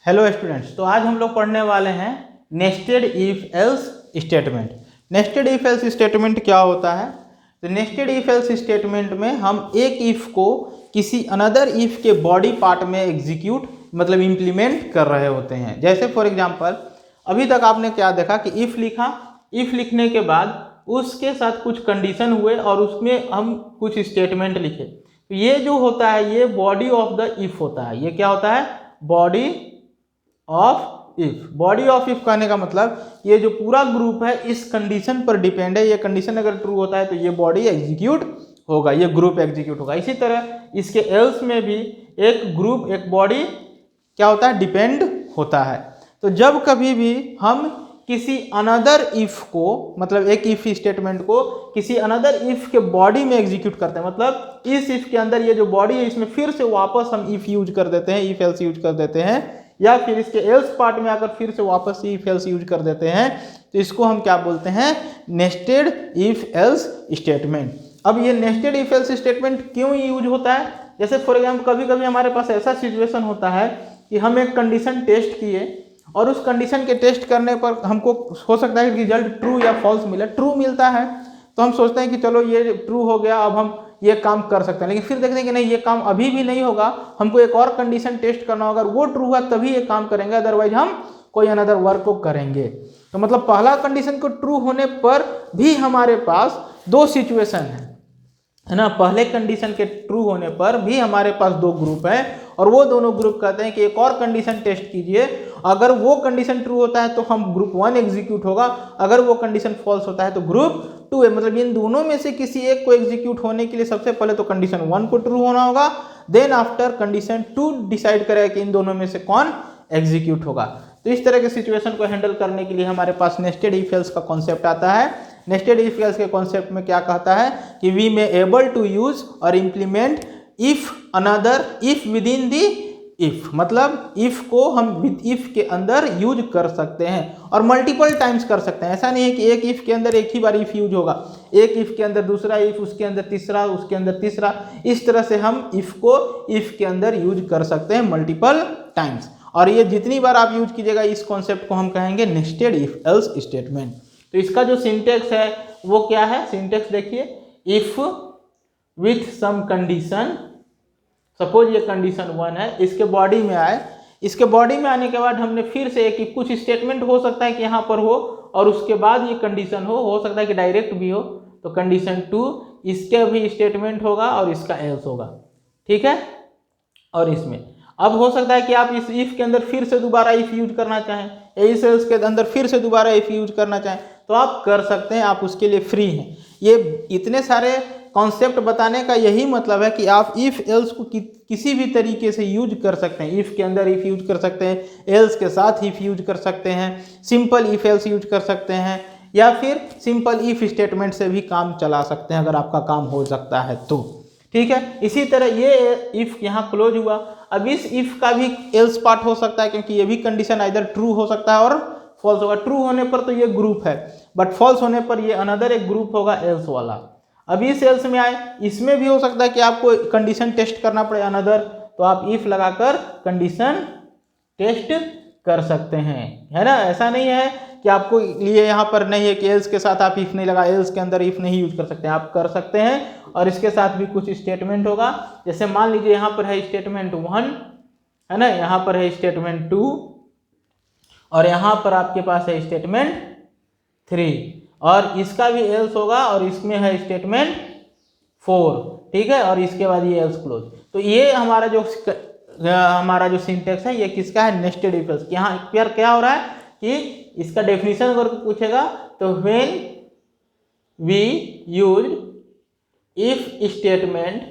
Hello students, तो आज हम लोग पढ़ने वाले हैं nested if else statement. Nested if else statement क्या होता है? तो नेस्टेड इफ एल्स स्टेटमेंट में हम एक इफ को किसी अनदर इफ के बॉडी पार्ट में एग्जीक्यूट मतलब इम्प्लीमेंट कर रहे होते हैं। जैसे फॉर एग्जांपल अभी तक आपने क्या देखा कि इफ लिखा, इफ लिखने के बाद उसके साथ कुछ कंडीशन हुए और उसमें हम कुछ स्टेटमेंट लिखे। तो ये जो होता है ये बॉडी ऑफ द इफ होता है। ये क्या होता है? Body of if. Body of if कहने का मतलब ये जो पूरा ग्रुप है इस कंडीशन पर डिपेंड है। ये कंडीशन अगर ट्रू होता है तो ये बॉडी एग्जीक्यूट होगा, ये ग्रुप एग्जीक्यूट होगा। इसी तरह इसके एल्स में भी एक ग्रुप एक बॉडी क्या होता है? डिपेंड होता है। तो जब कभी भी हम किसी अनदर इफ को मतलब एक इफ स्टेटमेंट को किसी अनदर इफ के बॉडी में एग्जीक्यूट करते हैं, मतलब इस इफ के अंदर ये जो बॉडी है इसमें फिर से वापस हम इफ यूज कर देते हैं, इफ एल्स यूज कर देते हैं, या फिर इसके एल्स पार्ट में आकर फिर से वापस इफ एल्स यूज कर देते हैं, तो इसको हम क्या बोलते हैं? Nested if else statement. अब ये नेस्टेड इफ एल्स स्टेटमेंट क्यों यूज होता है? जैसे फॉर एग्जाम्पल कभी कभी हमारे पास ऐसा सिचुएशन होता है कि हम एक कंडीशन टेस्ट किए और उस कंडीशन के टेस्ट करने पर हमको हो सकता है कि रिजल्ट ट्रू या फॉल्स मिले। ट्रू मिलता है तो हम सोचते हैं कि चलो ये ट्रू हो गया, अब हम ये काम कर सकते हैं। लेकिन फिर देखते हैं कि नहीं, ये काम अभी भी नहीं होगा, हमको एक और कंडीशन टेस्ट करना होगा। वो ट्रू हुआ तभी ये काम करेंगे, अदरवाइज हम कोई अनदर वर्क को करेंगे। तो मतलब पहला कंडीशन को ट्रू होने पर भी हमारे पास दो सिचुएशन है ना। पहले कंडीशन के ट्रू होने पर भी हमारे पास दो ग्रुप है और वो दोनों ग्रुप कहते हैं कि एक और कंडीशन टेस्ट कीजिए। अगर वो कंडीशन ट्रू होता है तो हम ग्रुप 1 एग्जीक्यूट होगा, अगर वो कंडीशन फॉल्स होता है तो ग्रुप 2 है। मतलब इन दोनों में से किसी एक को एग्जीक्यूट होने के लिए सबसे पहले तो कंडीशन 1 को ट्रू होना होगा, देन आफ्टर कंडीशन 2 डिसाइड करेगा कि इन दोनों में से कौन एग्जीक्यूट होगा। तो इस तरह के सिचुएशन को हैंडल करने के लिए हमारे पास नेस्टेड इफ एल्स का कॉन्सेप्ट आता है। नेस्टेड इफ एल्स के कॉन्सेप्ट में क्या कहता है कि we may able to use और implement if another if within the if. मतलब इफ को हम विद इफ के अंदर यूज कर सकते हैं और मल्टीपल टाइम्स कर सकते हैं। ऐसा नहीं है कि एक इफ के अंदर एक ही बार इफ यूज होगा, एक इफ के अंदर दूसरा इफ, उसके अंदर तीसरा, उसके अंदर तीसरा। इस तरह से हम इफ को इफ के अंदर यूज कर सकते हैं मल्टीपल टाइम्स। और ये जितनी बार आप यूज कीजिएगा इस कॉन्सेप्ट को हम कहेंगे नेस्टेड इफ एल्स स्टेटमेंट। तो इसका जो सिंटेक्स है वो क्या है? सिंटेक्स देखिए, if with some condition, suppose ये कंडीशन 1 है, इसके बॉडी में आए। इसके बॉडी में आने के बाद हमने फिर से एक कुछ स्टेटमेंट हो सकता है कि यहाँ पर हो और उसके बाद ये कंडीशन हो सकता है कि डायरेक्ट भी हो। तो कंडीशन 2 इसके भी स्टेटमेंट होगा और इसका एल्स होगा, ठीक है। और इसमें अब हो सकता है कि आप इस इफ के अंदर फिर से दोबारा इफ यूज करना चाहें, इस एल्स के अंदर फिर से दोबारा इफ यूज करना चाहें तो आप कर सकते हैं, आप उसके लिए फ्री हैं। ये इतने सारे कॉन्सेप्ट बताने का यही मतलब है कि आप इफ एल्स को किसी भी तरीके से यूज कर सकते हैं। इफ के अंदर इफ यूज कर सकते हैं, एल्स के साथ इफ यूज कर सकते हैं, सिंपल इफ एल्स यूज कर सकते हैं, या फिर सिंपल इफ स्टेटमेंट से भी काम चला सकते हैं अगर आपका काम हो सकता है तो, ठीक है। इसी तरह ये इफ यहाँ क्लोज हुआ। अब इस इफ का भी एल्स पार्ट हो सकता है क्योंकि ये भी कंडीशन इधर ट्रू हो सकता है और फॉल्स होगा। ट्रू होने पर तो ये ग्रुप है, बट फॉल्स होने पर ये अनदर एक ग्रुप होगा एल्स वाला। अब इस एल्स में आए, इसमें भी हो सकता है कि आपको कंडीशन टेस्ट करना पड़े अनदर, तो आप इफ लगाकर कंडीशन टेस्ट कर सकते हैं, है ना। ऐसा नहीं है कि आपको लिए यहाँ पर नहीं है कि एल्स के साथ आप इफ नहीं लगा, एल्स के अंदर इफ नहीं यूज कर सकते, आप कर सकते हैं। और इसके साथ भी कुछ स्टेटमेंट होगा। जैसे मान लीजिए यहाँ पर है स्टेटमेंट 1, है ना, यहाँ पर है स्टेटमेंट 2 और यहाँ पर आपके पास है स्टेटमेंट 3 और इसका भी एल्स होगा और इसमें है स्टेटमेंट 4, ठीक है। और इसके बाद ये एल्स क्लोज। तो ये हमारा जो सिंटेक्स है ये किसका है? Nested if else. यहाँ क्या हो रहा है कि इसका डेफिनेशन अगर पूछेगा तो when we use if statement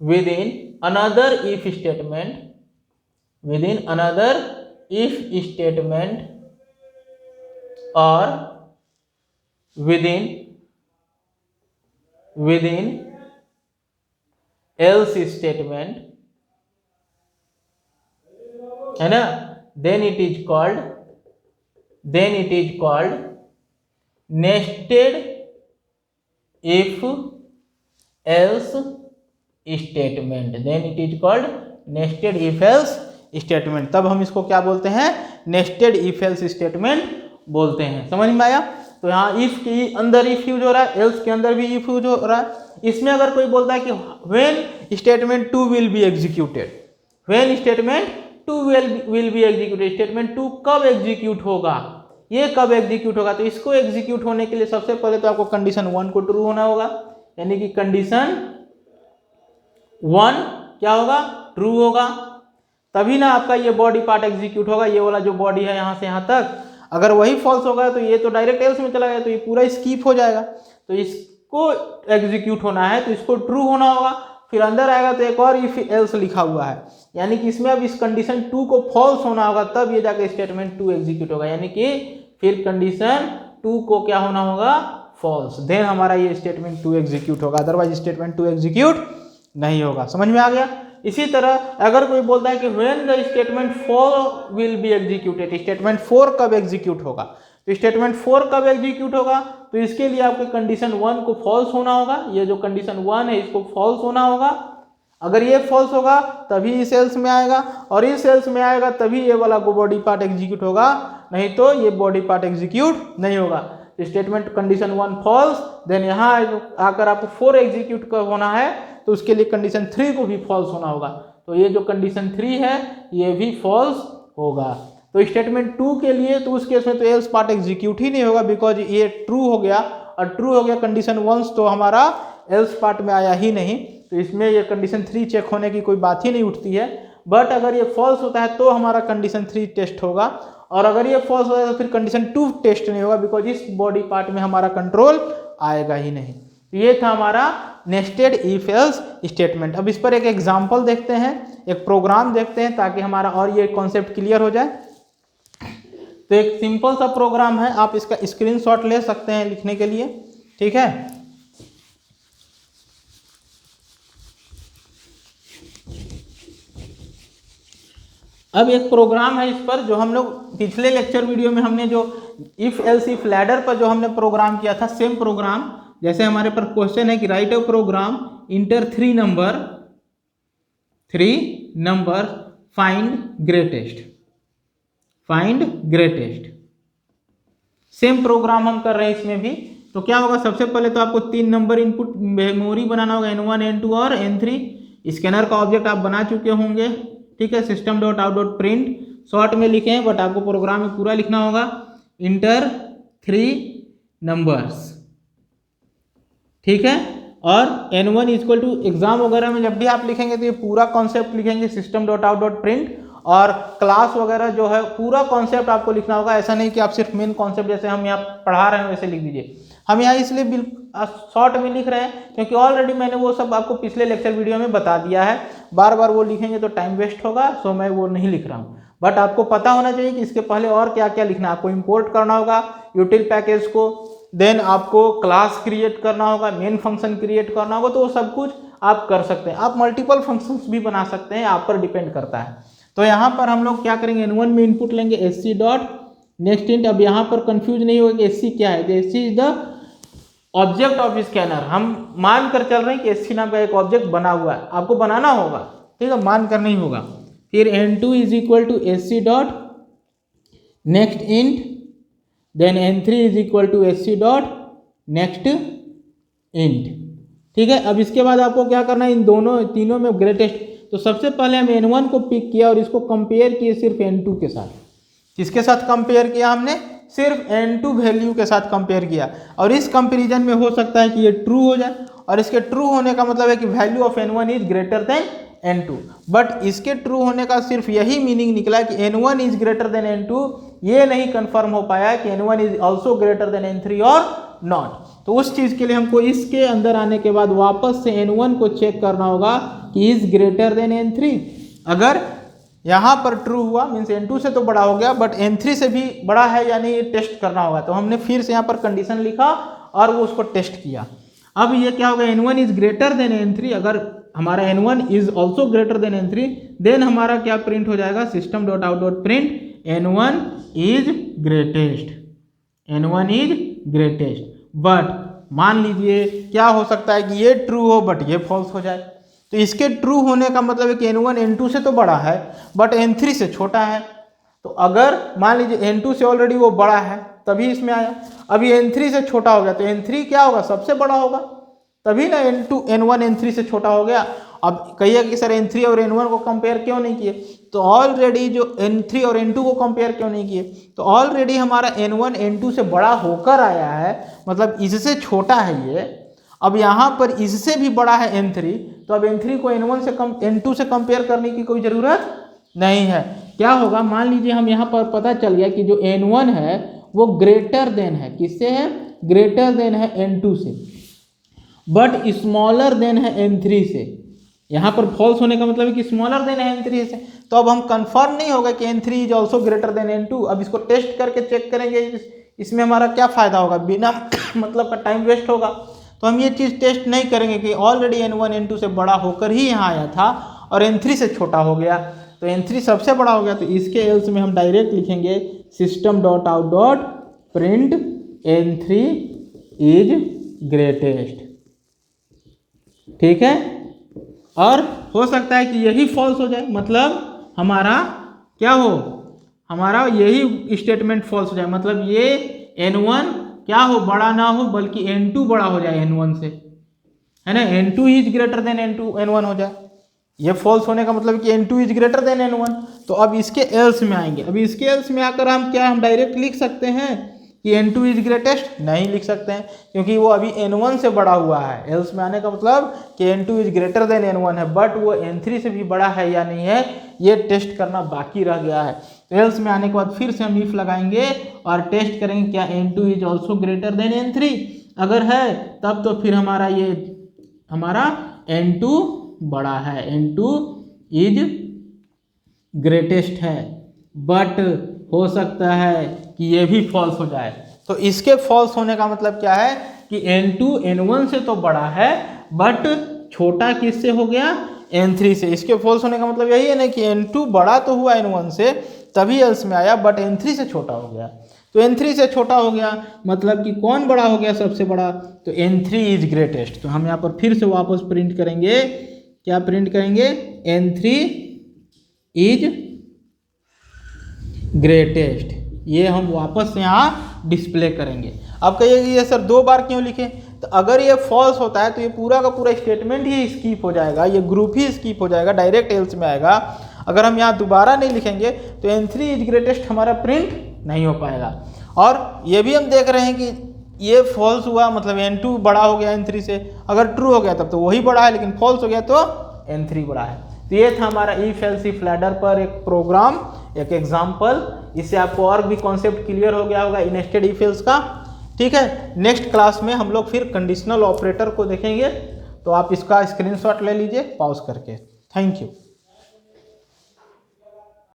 within another if statement, within another if statement or within else statement, है ना, then it is called nested if else statement, then it is called nested if else statement. तब हम इसको क्या बोलते हैं, nested if else statement बोलते हैं। समझ में आया। तो यहाँ इफ के अंदर इफ यूज हो रहा है, एल्स के अंदर भी इफ यूज हो रहा है। इसमें अगर कोई बोलता है कि when statement 2 will be executed, when statement 2 will be executed, statement 2 कब एग्जीक्यूट होगा, ये कब एग्जीक्यूट होगा। तो इसको एग्जीक्यूट होने के लिए सबसे पहले तो आपको कंडीशन 1 को ट्रू होना होगा, यानी कि कंडीशन 1 क्या होगा, ट्रू होगा, तभी ना आपका ये बॉडी पार्ट एग्जीक्यूट होगा। ये वाला जो बॉडी है यहाँ से यहाँ तक, अगर वही फॉल्स होगा तो ये तो डायरेक्ट एल्स में चला गया, तो ये पूरा स्किप हो जाएगा। तो इसको एग्जीक्यूट होना है तो इसको ट्रू होना होगा, फिर अंदर आएगा तो एक और इफ एल्स लिखा हुआ है, यानी कि इसमें अब इस कंडीशन 2 को फॉल्स होना होगा, तब ये जाकर स्टेटमेंट 2 एग्जीक्यूट होगा, यानी कि फिर कंडीशन 2 को क्या होना होगा, फॉल्स, देन हमारा ये स्टेटमेंट 2 एग्जीक्यूट होगा, अदरवाइज स्टेटमेंट 2 एग्जीक्यूट नहीं होगा। समझ में आ गया। इसी तरह अगर कोई बोलता है कि when the statement 4 will be executed, statement 4 कब एग्जीक्यूट होगा, तो स्टेटमेंट 4 कब एग्जीक्यूट होगा, तो इसके लिए आपके कंडीशन 1 को फॉल्स होना होगा, ये जो कंडीशन 1 है इसको फॉल्स होना होगा। अगर ये फॉल्स होगा तभी इस एल्स में आएगा, और इस एल्स में आएगा तभी ये वाला बॉडी पार्ट एग्जीक्यूट होगा, नहीं तो ये बॉडी पार्ट एग्जीक्यूट नहीं होगा। स्टेटमेंट कंडीशन 1 फॉल्स, देन यहाँ आकर आपको 4 एग्जीक्यूट होना है, तो उसके लिए कंडीशन 3 को भी फॉल्स होना होगा। तो ये जो कंडीशन 3 है ये भी फॉल्स होगा। तो स्टेटमेंट 2 के लिए तो उस केस में तो एल्स पार्ट एग्जीक्यूट ही नहीं होगा, बिकॉज ये ट्रू हो गया, और ट्रू हो गया कंडीशन 1 तो हमारा एल्स पार्ट में आया ही नहीं, तो इसमें ये कंडीशन 3 चेक होने की कोई बात ही नहीं उठती है। बट अगर ये फॉल्स होता है तो हमारा कंडीशन 3 टेस्ट होगा, और अगर ये फॉल्स होता है तो फिर कंडीशन 2 टेस्ट नहीं होगा, बिकॉज इस बॉडी पार्ट में हमारा कंट्रोल आएगा ही नहीं। तो ये था हमारा नेस्टेड इफ एल्स स्टेटमेंट। अब इस पर एक एग्जांपल देखते हैं, एक प्रोग्राम देखते हैं, ताकि हमारा और ये कॉन्सेप्ट क्लियर हो जाए। तो एक सिंपल सा प्रोग्राम है, आप इसका स्क्रीनशॉट ले सकते हैं लिखने के लिए, ठीक है। अब एक प्रोग्राम है इस पर, जो हम लोग पिछले लेक्चर वीडियो में हमने जो इफ एल्स इफ लैडर पर जो हमने प्रोग्राम किया था, सेम प्रोग्राम। जैसे हमारे पर क्वेश्चन है कि write a program, enter 3 number, find greatest. Same program हम कर रहे हैं इसमें भी। तो क्या होगा, सबसे पहले तो आपको 3 नंबर इनपुट मेमोरी बनाना होगा, N1 N2 और N3। स्कैनर का ऑब्जेक्ट आप बना चुके होंगे, ठीक है। system.out.print शॉर्ट में लिखे हैं, बट आपको प्रोग्राम में पूरा लिखना होगा। इंटर 3 नंबर्स, ठीक है। और N1 इक्वल टू, एग्जाम वगैरह में जब भी आप लिखेंगे तो ये पूरा कॉन्सेप्ट लिखेंगे, system.out.print, और क्लास वगैरह जो है पूरा कॉन्सेप्ट आपको लिखना होगा। ऐसा नहीं कि आप सिर्फ मेन कॉन्सेप्ट जैसे हम यहाँ पढ़ा रहे हैं वैसे लिख दीजिए। हम यहाँ इसलिए शॉर्ट में लिख रहे हैं क्योंकि ऑलरेडी मैंने वो सब आपको पिछले लेक्चर वीडियो में बता दिया है, बार बार वो लिखेंगे तो टाइम वेस्ट होगा, सो मैं वो नहीं लिख रहा हूँ। बट आपको पता होना चाहिए कि इसके पहले और क्या क्या लिखना है। आपको इंपोर्ट करना होगा यूटिल पैकेज को, देन आपको क्लास क्रिएट करना होगा, मेन फंक्शन क्रिएट करना होगा, तो वो सब कुछ आप कर सकते हैं। आप मल्टीपल फंक्शंस भी बना सकते हैं, आप पर डिपेंड करता है। तो यहाँ पर हम लोग क्या करेंगे, N1 में इनपुट लेंगे SC डॉट नेक्स्ट इंट। अब यहाँ पर कंफ्यूज नहीं होगा कि SC क्या है, तो SC is the object of scanner. हम मान कर चल रहे हैं कि SC नाम का एक ऑब्जेक्ट बना हुआ है, आपको बनाना होगा, ठीक है, मान कर नहीं होगा। फिर N2 is equal to SC dot next int, then N3 is equal to SC dot next int, ठीक है। अब इसके बाद आपको क्या करना है, इन तीनों में ग्रेटेस्ट। तो सबसे पहले हम N1 को पिक किया और इसको कंपेयर किए सिर्फ N2 के साथ। किसके साथ कंपेयर किया हमने, सिर्फ N2 वैल्यू के साथ कंपेयर किया। और इस कंपेरिजन में हो सकता है कि ये ट्रू हो जाए, और इसके ट्रू होने का मतलब है कि value of N1 is greater than N2। But इसके ट्रू होने का सिर्फ यही मीनिंग निकला कि N1 is greater than N2, ये नहीं कंफर्म हो पाया कि N1 is also greater than N3 और नॉट। तो उस चीज़ के लिए हमको इसके अंदर आने के बाद वापस से N1 को चेक करना होगा कि इज ग्रेटर देन N3। अगर यहाँ पर ट्रू हुआ मीन्स N2 से तो बड़ा हो गया, बट N3 से भी बड़ा है यानी ये टेस्ट करना होगा। तो हमने फिर से यहाँ पर कंडीशन लिखा और वो उसको टेस्ट किया। अब ये क्या होगा, N1 is greater than N3। अगर हमारा N1 is also greater than N3, then हमारा क्या प्रिंट हो जाएगा, system.out.print N1 is greatest. But मान लीजिए क्या हो सकता है कि ये ट्रू हो बट ये फॉल्स हो जाए। तो इसके ट्रू होने का मतलब है कि N1 N2 से तो बड़ा है बट N3 से छोटा है। तो अगर मान लीजिए N2 से ऑलरेडी वो बड़ा है तभी इसमें आया, अभी N3 से छोटा हो गया तो N3 क्या होगा, सबसे बड़ा होगा, तभी ना N1 N3 से छोटा हो गया। अब कहिए कि सर N3 और N1 को कंपेयर क्यों नहीं किए, तो ऑलरेडी जो N3 और N2 को कंपेयर क्यों नहीं किए, तो ऑलरेडी हमारा N1 N2 से बड़ा होकर आया है, मतलब इससे छोटा है ये। अब यहाँ पर इससे भी बड़ा है N3, तो अब N3 को N2 से कंपेयर करने की कोई ज़रूरत नहीं है। क्या होगा, मान लीजिए हम यहाँ पर पता चल गया कि जो N1 है वो ग्रेटर देन है, किससे है, ग्रेटर देन है N2 से, बट स्मॉलर देन है N3 से। यहाँ पर फॉल्स होने का मतलब है कि स्मॉलर देन है N3 से। तो अब हम कंफर्म नहीं होगा कि N3 is also greater then N2। अब इसको टेस्ट करके चेक करेंगे, इसमें हमारा क्या फ़ायदा होगा, बिना मतलब का टाइम वेस्ट होगा। तो हम ये चीज़ टेस्ट नहीं करेंगे कि ऑलरेडी N1 N2 से बड़ा होकर ही यहाँ आया था और N3 से छोटा हो गया, तो N3 सबसे बड़ा हो गया। तो इसके एल्स में हम डायरेक्ट लिखेंगे system.out.print N3 इज ग्रेटेस्ट, ठीक है। और हो सकता है कि यही फॉल्स हो जाए, मतलब हमारा क्या हो, हमारा यही स्टेटमेंट फॉल्स हो जाए, मतलब ये N1 क्या हो, बड़ा ना हो बल्कि N2 बड़ा हो जाए N1 से, है ना, N2 is greater than N1 हो जाए। ये फॉल्स होने का मतलब कि N2 is greater than N1। तो अब इसके एल्स में आएंगे, अब इसके एल्स में आकर हम डायरेक्ट लिख सकते हैं कि N2 इज ग्रेटेस्ट, नहीं लिख सकते हैं क्योंकि वो अभी N1 से बड़ा हुआ है। एल्स में आने का मतलब कि N2 is greater than N1 है, बट वो N3 से भी बड़ा है या नहीं है ये टेस्ट करना बाकी रह गया है। तो एल्स में आने के बाद फिर से हम इफ लगाएंगे और टेस्ट करेंगे क्या N2 is also greater than N3, अगर है तब तो फिर हमारा N2 बड़ा है, N2 इज ग्रेटेस्ट है। बट हो सकता है कि ये भी फॉल्स हो जाए। तो इसके फॉल्स होने का मतलब क्या है कि N2 N1 से तो बड़ा है बट छोटा किससे हो गया, N3 से। इसके फॉल्स होने का मतलब यही है ना कि N2 बड़ा तो हुआ N1 से तभी एल्स में आया, बट N3 से छोटा हो गया। तो N3 से छोटा हो गया मतलब कि कौन बड़ा हो गया, सबसे बड़ा, तो N3 इज ग्रेटेस्ट। तो हम यहाँ पर फिर से वापस प्रिंट करेंगे, क्या प्रिंट करेंगे, N3 इज ग्रेटेस्ट, ये हम वापस यहाँ डिस्प्ले करेंगे। अब कहिए ये सर 2 बार क्यों लिखे, तो अगर ये फॉल्स होता है तो ये पूरा का पूरा स्टेटमेंट ही स्किप हो जाएगा, ये ग्रुप ही स्किप हो जाएगा, डायरेक्ट एल्स में आएगा। अगर हम यहाँ दोबारा नहीं लिखेंगे तो N3 इज ग्रेटेस्ट हमारा प्रिंट नहीं हो पाएगा। और ये भी हम देख रहे हैं कि ये फॉल्स हुआ मतलब N2 बड़ा हो गया N3 से, अगर ट्रू हो गया तब तो वही बड़ा है, लेकिन फॉल्स हो गया तो N3 बड़ा है। तो ये था हमारा इफ एल्स इफ लैडर पर एक प्रोग्राम, एक एग्जाम्पल। इससे आपको और भी कॉन्सेप्ट क्लियर हो गया होगा नेस्टेड इफ एल्स का, ठीक है। नेक्स्ट क्लास में हम लोग फिर कंडीशनल ऑपरेटर को देखेंगे, तो आप इसका स्क्रीनशॉट ले लीजिए पॉज करके। Thank you.